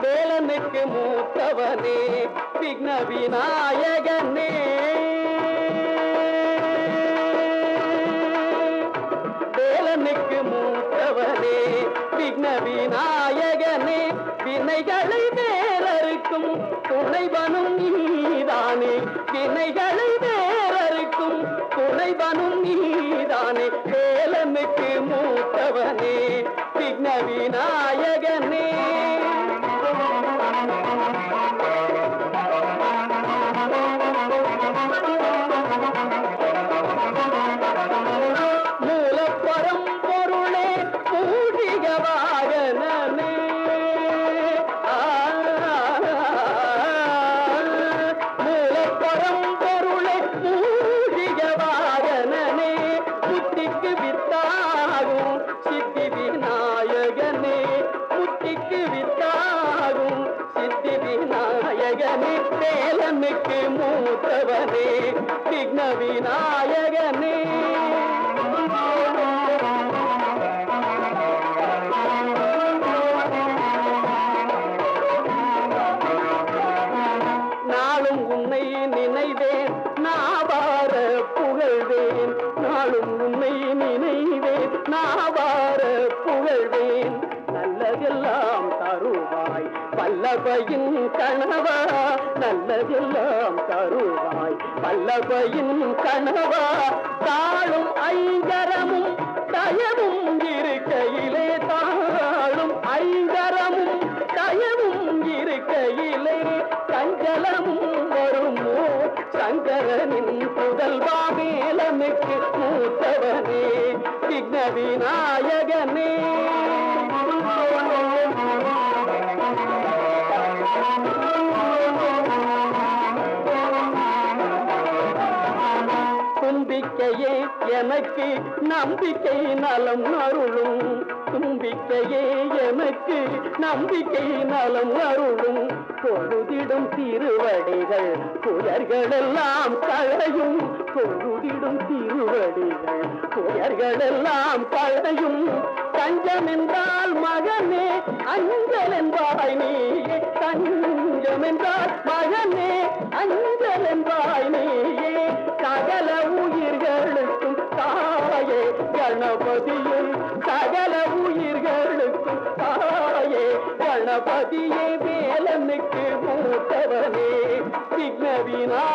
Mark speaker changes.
Speaker 1: வேலனுக்கு மூத்தவனே விக்ன விநாயகனே, வேலனுக்கு மூத்தவனே விக்ன விநாயகனே, வினைகளை வேறறுக்கும் துணைவனும் நீதானே, வினைகளை வேறறுக்கும் துணைவனும் நீதானே, வேலனுக்கு மூத்தவனே விக்ன விநாயகனே. வேலனுக்கு மூத்தவனே விக்ன விநாயகனே. நாளும் உன்னை நினைவேன் நாவார புகழ்வேன், நாளும் உன்னை நினைவேன் நாவார புகழ்வேன், நல்லதெல்லாம் தருவாய் வல்லபையின் கணவா, நல்லதெல்லாம் தருவாய் வல்லபையின் கணவா, தாழும் ஐங்கரமும் தயவும் இருக்கையிலே, தாழும் ஐங்கரமும் தயவும் இருக்கையிலே, சஞ்சலமும் வருமோ சங்கரனின் புதல்வா, வேலனுக்கு மூத்தவனே விக்ன விநாயகனே. தும்பிக்கையே எனக்கு நம்பிக்கை நலம் அருளும், தும்பிக்கையே எனக்கு நம்பிக்கை நலம் அருளும், பொழுதிடும் திருவடிகள் புயர்களெல்லாம் களையும், பொழுதிடும் திருவடிகள் புயர்களெல்லாம் களையும், தஞ்சம் என்றால் மகனே அஞ்சல் என்பாய் நீயே, தஞ்சம் என்றால் மகனே அஞ்சல் என்பாய் நீயே, சகல உயிர்களுக்கும் தாயே கணபதியே, சகல உயிர்களுக்கும் தாயே கணபதியே, வேலனுக்கு மூத்தவனே விக்ன விநாயகனே.